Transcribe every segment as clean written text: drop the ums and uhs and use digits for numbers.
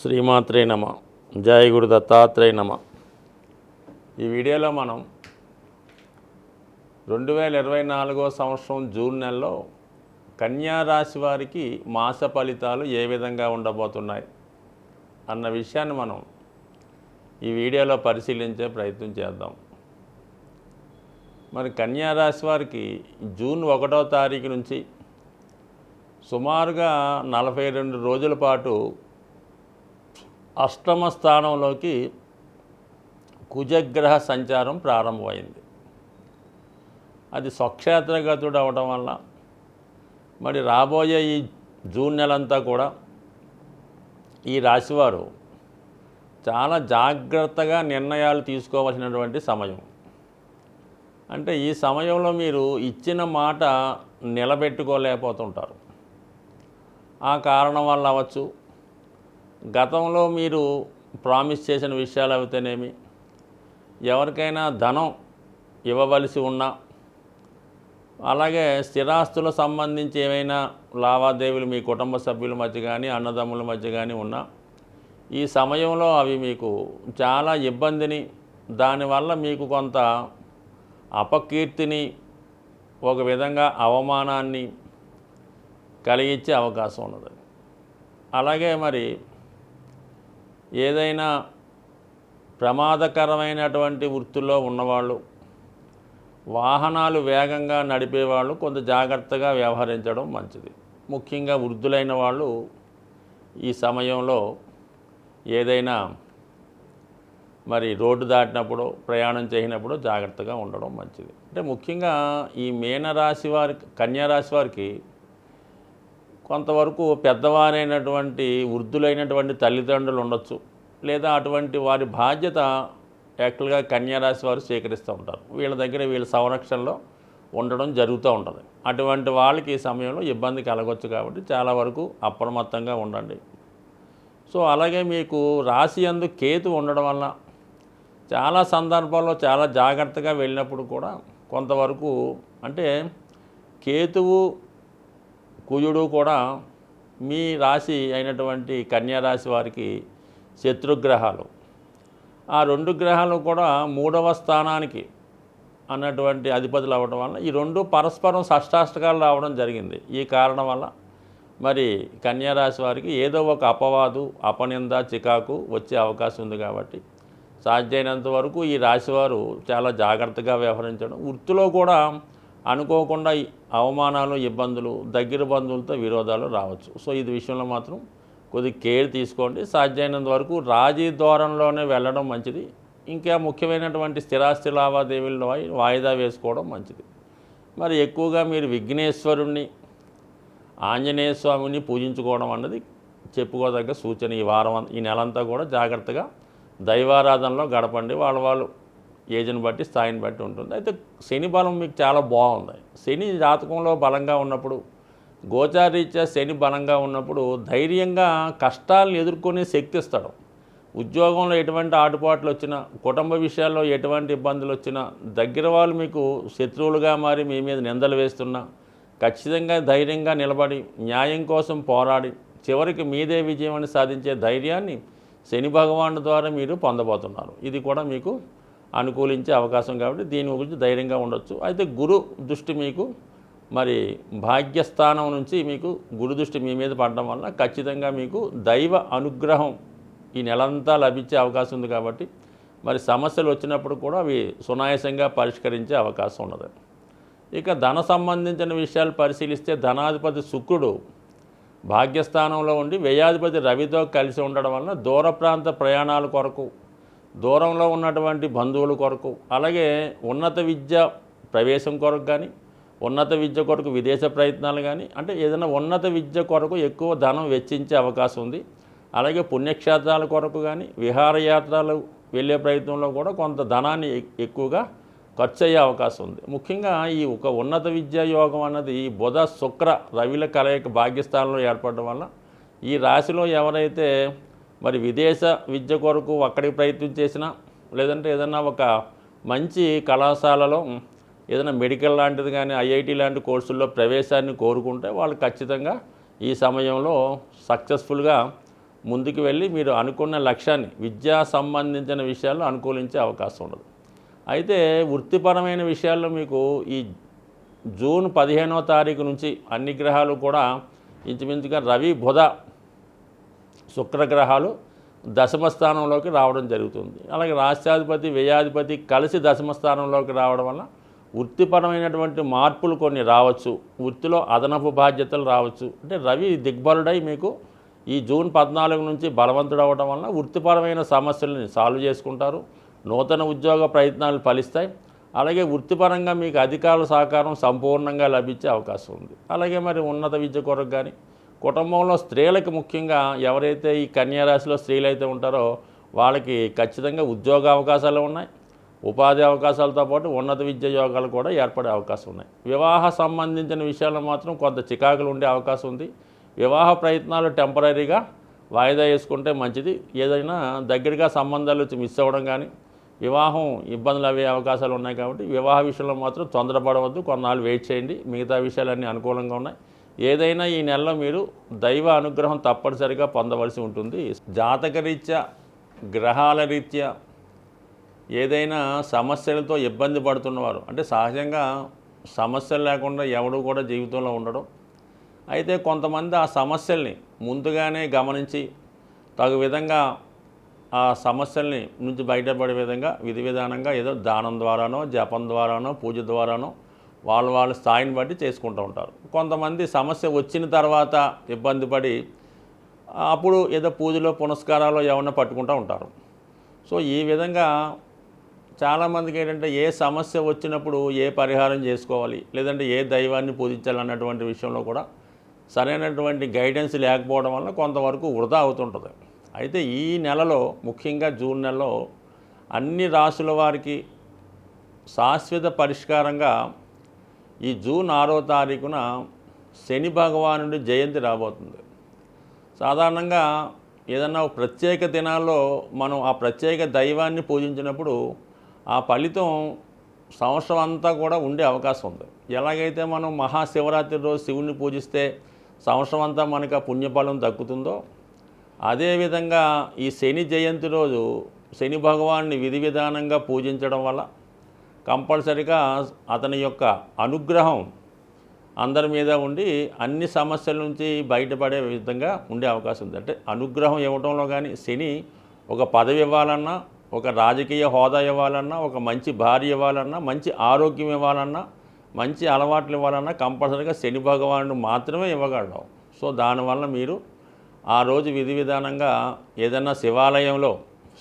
శ్రీమాత్రే నమ. జయ గురు దత్తాత్రేయ నమ. ఈ వీడియోలో మనం 2024 సంవత్సరం జూన్ నెలలో కన్యా రాశి వారికి మాస ఫలితాలు ఏ విధంగా ఉండబోతున్నాయి అన్న విషయాన్ని మనం ఈ వీడియోలో పరిశీలించే ప్రయత్నం చేద్దాం. మరి కన్యా రాశి వారికి జూన్ 1వ తారీఖు నుంచి సుమారుగా 42 రోజుల పాటు అష్టమ స్థానంలోకి కుజగ్రహ సంచారం ప్రారంభమైంది. అది స్వక్షేత్రగతుడు అవడం వల్ల మరి రాబోయే ఈ జూన్ నెలంతా కూడా ఈ రాశివారు చాలా జాగ్రత్తగా నిర్ణయాలు తీసుకోవాల్సినటువంటి సమయం. అంటే ఈ సమయంలో మీరు ఇచ్చిన మాట నిలబెట్టుకోలేకపోతుంటారు. ఆ కారణం వల్ల అవ్వచ్చు, గతంలో మీరు ప్రామిస్ చేసిన విషయాలు అయితేనేమి, ఎవరికైనా ధనం ఇవ్వవలసి ఉన్నా, అలాగే స్థిరాస్తుల సంబంధించి ఏమైనా లావాదేవీలు మీ కుటుంబ సభ్యుల మధ్య కానీ అన్నదమ్ముల మధ్య కానీ ఉన్నా, ఈ సమయంలో అవి మీకు చాలా ఇబ్బందిని, దానివల్ల మీకు కొంత అపకీర్తిని, ఒక విధంగా అవమానాన్ని కలిగించే అవకాశం ఉన్నది. అలాగే మరి ఏదైనా ప్రమాదకరమైనటువంటి వృత్తుల్లో ఉన్నవాళ్ళు, వాహనాలు వేగంగా నడిపేవాళ్ళు కొంత జాగ్రత్తగా వ్యవహరించడం మంచిది. ముఖ్యంగా వృద్ధులైన వాళ్ళు ఈ సమయంలో ఏదైనా మరి రోడ్డు దాటినప్పుడు, ప్రయాణం చేసినప్పుడు జాగ్రత్తగా ఉండడం మంచిది. అంటే ముఖ్యంగా ఈ మీనరాశి వారికి, కన్యారాశి వారికి కొంతవరకు పెద్దవారైనటువంటి వృద్ధులైనటువంటి తల్లిదండ్రులు ఉండొచ్చు, లేదా అటువంటి వారి బాధ్యత యాక్చువల్గా కన్యారాశి వారు స్వీకరిస్తూ ఉంటారు. వీళ్ళ దగ్గర వీళ్ళ సంరక్షణలో ఉండడం జరుగుతూ ఉంటుంది. అటువంటి వాళ్ళకి ఈ సమయంలో ఇబ్బంది కలగవచ్చు. కాబట్టి చాలా వరకు అప్రమత్తంగా ఉండండి. సో అలాగే మీకు రాశి యందు కేతు ఉండడం వల్ల చాలా సందర్భాల్లో చాలా జాగ్రత్తగా వెళ్ళినప్పుడు కూడా కొంతవరకు, అంటే కేతువు కుజుడు కూడా మీ రాశి అయినటువంటి కన్యారాశి వారికి శత్రుగ్రహాలు. ఆ 2 గ్రహాలు కూడా 3వ స్థానానికి అన్నటువంటి అధిపతులు అవ్వడం వల్ల ఈ 2 పరస్పరం షష్టాష్టకాలు రావడం జరిగింది. ఈ కారణం వల్ల మరి కన్యారాశి వారికి ఏదో ఒక అపవాదు, అపనింద, చికాకు వచ్చే అవకాశం ఉంది. కాబట్టి సాధ్యమైనంత వరకు ఈ రాశివారు చాలా జాగ్రత్తగా వ్యవహరించడం, వృత్తిలో కూడా అనుకోకుండా అవమానాలు, ఇబ్బందులు, దగ్గర బంధువులతో విరోధాలు రావచ్చు. సో ఇది విషయంలో మాత్రం కొద్దిగా కేర్ తీసుకోండి. సాధ్యమైనంత వరకు రాజీ ధోరణిలోనే వెళ్ళడం మంచిది. ఇంకా ముఖ్యమైనటువంటి స్థిరాస్తి లావాదేవీలను వాయిదా వేసుకోవడం మంచిది. మరి ఎక్కువగా మీరు విఘ్నేశ్వరుణ్ణి, ఆంజనేయ స్వామిని పూజించుకోవడం అన్నది చెప్పుకోదగ్గ సూచన. ఈ వారం, ఈ నెలంతా కూడా జాగ్రత్తగా దైవారాధనలో గడపండి. వాళ్ళు ఏజ్ని బట్టి, స్థాయిని బట్టి ఉంటుంది. అయితే శని బలం మీకు చాలా బాగుంది. శని జాతకంలో బలంగా ఉన్నప్పుడు, గోచారీత్యా శని బలంగా ఉన్నప్పుడు ధైర్యంగా కష్టాలను ఎదుర్కొనే శక్తి ఇస్తాడు. ఉద్యోగంలో ఎటువంటి ఆటుపాట్లు వచ్చినా, కుటుంబ విషయాల్లో ఎటువంటి ఇబ్బందులు వచ్చినా, దగ్గర వాళ్ళు మీకు శత్రువులుగా మారి మీ మీద నిందలు వేస్తున్నా, ఖచ్చితంగా ధైర్యంగా నిలబడి న్యాయం కోసం పోరాడి చివరికి మీదే విజయాన్ని సాధించే ధైర్యాన్ని శని భగవానుడి ద్వారా మీరు పొందబోతున్నారు. ఇది కూడా మీకు అనుకూలించే అవకాశం. కాబట్టి దీని గురించి ధైర్యంగా ఉండొచ్చు. అయితే గురు దృష్టి మీకు మరి భాగ్యస్థానం నుంచి మీకు గురు దృష్టి మీ మీద పడడం వల్ల ఖచ్చితంగా మీకు దైవ అనుగ్రహం ఈ నెలంతా లభించే అవకాశం ఉంది. కాబట్టి మరి సమస్యలు వచ్చినప్పుడు కూడా అవి సునాయాసంగా పరిష్కరించే అవకాశం ఉన్నది. ఇక ధన సంబంధించిన విషయాలు పరిశీలిస్తే ధనాధిపతి శుక్రుడు భాగ్యస్థానంలో ఉండి వ్యయాధిపతి రవితో కలిసి ఉండడం వలన దూర ప్రాంత ప్రయాణాల కొరకు, దూరంలో ఉన్నటువంటి బంధువుల కొరకు, అలాగే ఉన్నత విద్య ప్రవేశం కొరకు కానీ, ఉన్నత విద్య కొరకు విదేశ ప్రయత్నాలు కానీ, అంటే ఏదైనా ఉన్నత విద్య కొరకు ఎక్కువ ధనం వెచ్చించే అవకాశం ఉంది. అలాగే పుణ్యక్షేత్రాల కొరకు కానీ, విహారయాత్రలు వెళ్ళే ప్రయత్నంలో కూడా కొంత ధనాన్ని ఎక్కువగా ఖర్చు అయ్యే అవకాశం ఉంది. ముఖ్యంగా ఈ ఒక ఉన్నత విద్యా యోగం అన్నది బుధ శుక్ర రవిల కలయిక భాగ్యస్థానంలో ఏర్పడడం వల్ల ఈ రాశిలో ఎవరైతే మరి విదేశ విద్య కొరకు అక్కడికి ప్రయత్నం చేసినా, లేదంటే ఏదైనా ఒక మంచి కళాశాలలో ఏదైనా మెడికల్ లాంటిది కానీ, ఐఐటి లాంటి కోర్సుల్లో ప్రవేశాన్ని కోరుకుంటే వాళ్ళు ఖచ్చితంగా ఈ సమయంలో సక్సెస్ఫుల్గా ముందుకు వెళ్ళి మీరు అనుకున్న లక్ష్యాన్ని విద్యా సంబంధించిన విషయాల్లో అనుకూలించే అవకాశం ఉండదు. అయితే వృత్తిపరమైన విషయాల్లో మీకు ఈ జూన్ 15వ తారీఖు నుంచి అన్ని గ్రహాలు కూడా ఇంచుమించుగా రవి, బుధ, శుక్రగ్రహాలు దశమ స్థానంలోకి రావడం జరుగుతుంది. అలాగే రాష్ట్రాధిపతి, వ్యయాధిపతి కలిసి దశమ స్థానంలోకి రావడం వల్ల వృత్తిపరమైనటువంటి మార్పులు కొన్ని రావచ్చు, వృత్తిలో అదనపు బాధ్యతలు రావచ్చు. అంటే రవి దిగ్బలుడై మీకు ఈ జూన్ 14 నుంచి బలవంతుడు అవ్వడం వల్ల వృత్తిపరమైన సమస్యలని సాల్వ్ చేసుకుంటారు, నూతన ఉద్యోగ ప్రయత్నాలు ఫలిస్తాయి. అలాగే వృత్తిపరంగా మీకు అధికారుల సహకారం సంపూర్ణంగా లభించే అవకాశం ఉంది. అలాగే మరి ఉన్నత విద్య కొరకు కానీ కుటుంబంలో స్త్రీలకు ముఖ్యంగా ఎవరైతే ఈ కన్యారాశిలో స్త్రీలు అయితే ఉంటారో వాళ్ళకి ఖచ్చితంగా ఉద్యోగ అవకాశాలు ఉన్నాయి, ఉపాధి అవకాశాలతో పాటు ఉన్నత విద్య యోగాలు కూడా ఏర్పడే అవకాశం ఉన్నాయి. వివాహ సంబంధించిన విషయాల్లో మాత్రం కొంత చికాకులు ఉండే అవకాశం ఉంది. వివాహ ప్రయత్నాలు టెంపరీగా వాయిదా వేసుకుంటే మంచిది. ఏదైనా దగ్గరగా సంబంధాలు మిస్ అవ్వడం కానీ వివాహం ఇబ్బందులు అయ్యే అవకాశాలు ఉన్నాయి కాబట్టి వివాహ విషయంలో మాత్రం తొందరపడవద్దు, కొన్నాళ్ళు వెయిట్ చేయండి. మిగతా విషయాలన్నీ అనుకూలంగా ఉన్నాయి. ఏదైనా ఈ నెలలో మీరు దైవ అనుగ్రహం తప్పనిసరిగా పొందవలసి ఉంటుంది. జాతకరీత్యా, గ్రహాల రీత్యా ఏదైనా సమస్యలతో ఇబ్బంది పడుతున్నవారు, అంటే సహజంగా సమస్యలు లేకుండా ఎవడు కూడా జీవితంలో ఉండడం. అయితే కొంతమంది ఆ సమస్యల్ని ముందుగానే గమనించి తగు విధంగా ఆ సమస్యల్ని నుంచి బయటపడే విధంగా విధి విధానంగా ఏదో దానం ద్వారానో, జపం ద్వారానో, పూజ ద్వారానో వాళ్ళ స్థాయిని బట్టి చేసుకుంటూ ఉంటారు. కొంతమంది సమస్య వచ్చిన తర్వాత ఇబ్బంది పడి అప్పుడు ఏదో పూజలో పునస్కారాలు ఏమన్నా పట్టుకుంటూ ఉంటారు. సో ఈ విధంగా చాలామందికి ఏంటంటే ఏ సమస్య వచ్చినప్పుడు ఏ పరిహారం చేసుకోవాలి, లేదంటే ఏ దైవాన్ని పూజించాలి అన్నటువంటి విషయంలో కూడా సరైనటువంటి గైడెన్స్ లేకపోవడం వల్ల కొంతవరకు వృధా అవుతుంటుంది. అయితే ఈ నెలలో ముఖ్యంగా జూన్ నెలలో అన్ని రాశుల వారికి శాశ్వత పరిష్కారంగా ఈ జూన్ 6వ తారీఖున శని భగవానుడి జయంతి రాబోతుంది. సాధారణంగా ఏదన్నా ప్రత్యేక దినాల్లో మనం ఆ ప్రత్యేక దైవాన్ని పూజించినప్పుడు ఆ ఫలితం సంవత్సరం అంతా కూడా ఉండే అవకాశం ఉంది. ఎలాగైతే మనం మహాశివరాత్రి రోజు శివుణ్ణి పూజిస్తే సంవత్సరం అంతా మనకు ఆ పుణ్యఫలం దక్కుతుందో, అదేవిధంగా ఈ శని జయంతి రోజు శని భగవాన్ని విధి విధానంగా పూజించడం వల్ల కంపల్సరిగా అతని యొక్క అనుగ్రహం అందరి మీద ఉండి అన్ని సమస్యల నుంచి బయటపడే విధంగా ఉండే అవకాశం ఉంది. అంటే అనుగ్రహం ఇవ్వడంలో కానీ శని ఒక పదవి ఇవ్వాలన్నా, ఒక రాజకీయ హోదా ఇవ్వాలన్నా, ఒక మంచి భార్య ఇవ్వాలన్నా, మంచి ఆరోగ్యం ఇవ్వాలన్నా, మంచి అలవాట్లు ఇవ్వాలన్నా కంపల్సరీగా శని భగవానుడు మాత్రమే ఇవ్వగలడు. సో దానివల్ల మీరు ఆ రోజు విధి విధానంగా ఏదైనా శివాలయంలో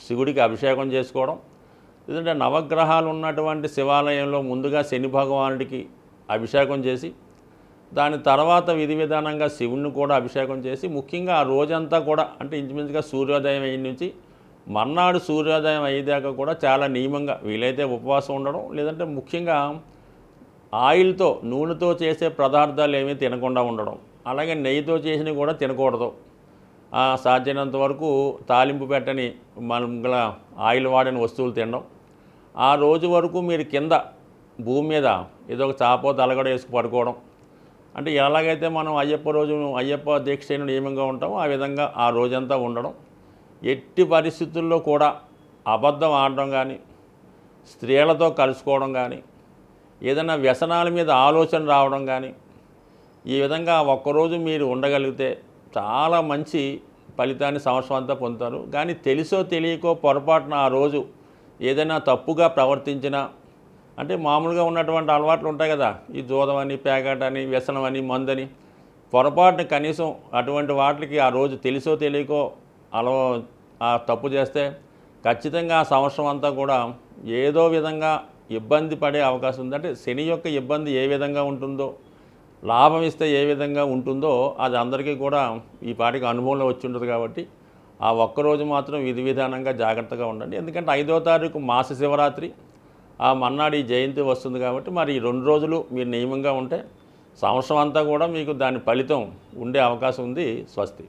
శివుడికి అభిషేకం చేసుకోవడం, లేదంటే నవగ్రహాలు ఉన్నటువంటి శివాలయంలో ముందుగా శని భగవానుడికి అభిషేకం చేసి దాని తర్వాత విధి విధానంగా శివుణ్ణి కూడా అభిషేకం చేసి ముఖ్యంగా ఆ రోజంతా కూడా అంటే ఇంచుమించుగా సూర్యోదయం అయిన నుంచి మర్నాడు సూర్యోదయం అయ్యేదాకా కూడా చాలా నియమంగా వీలైతే ఉపవాసం ఉండడం, లేదంటే ముఖ్యంగా ఆయిల్తో నూనెతో చేసే పదార్థాలు ఏమీ తినకుండా ఉండడం, అలాగే నెయ్యితో చేసినవి కూడా తినకూడదు. సాధ్యమైనంత వరకు తాలింపు పెట్టని మన ఆయిల్ వాడిన వస్తువులు తినడం. ఆ రోజు వరకు మీరు కింద భూమి మీద ఏదో ఒక చాపో తలగడ వేసుకు పడుకోవడం. అంటే ఎలాగైతే మనం అయ్యప్ప దీక్ష నియమంగా ఉంటామో ఆ విధంగా ఆ రోజంతా ఉండడం. ఎట్టి పరిస్థితుల్లో కూడా అబద్ధం ఆడడం కానీ, స్త్రీలతో కలుసుకోవడం కానీ, ఏదైనా వ్యసనాల మీద ఆలోచన రావడం కానీ, ఈ విధంగా ఒక్కరోజు మీరు ఉండగలిగితే చాలా మంచి ఫలితాన్ని సంవత్సరం అంతా పొందుతారు. కానీ తెలుసో తెలియకో పొరపాటున ఆ రోజు ఏదైనా తప్పుగా ప్రవర్తించినా, అంటే మామూలుగా ఉన్నటువంటి అలవాట్లు ఉంటాయి కదా, ఈ జూదమని, పేకాటని, వ్యసనమని, మందని, పొరపాటున కనీసం అటువంటి వాటికి ఆ రోజు తెలుసో తెలియకో ఆ తప్పు చేస్తే ఖచ్చితంగా ఆ సంవత్సరం అంతా కూడా ఏదో విధంగా ఇబ్బంది పడే అవకాశం ఉంది. అంటే శని యొక్క ఇబ్బంది ఏ విధంగా ఉంటుందో, లాభం ఇస్తే ఏ విధంగా ఉంటుందో అది అందరికీ కూడా ఈ పాటికి అనుభవంలో వచ్చి ఉంటుంది. కాబట్టి ఆ ఒక్కరోజు మాత్రం విధి విధానంగా జాగ్రత్తగా ఉండండి. ఎందుకంటే 5వ తారీఖు మాస శివరాత్రి, ఆ మన్నాడు ఈ జయంతి వస్తుంది. కాబట్టి మరి ఈ 2 రోజులు మీరు నియమంగా ఉంటే సంవత్సరం అంతా కూడా మీకు దాని ఫలితం ఉండే అవకాశం ఉంది. స్వస్తి.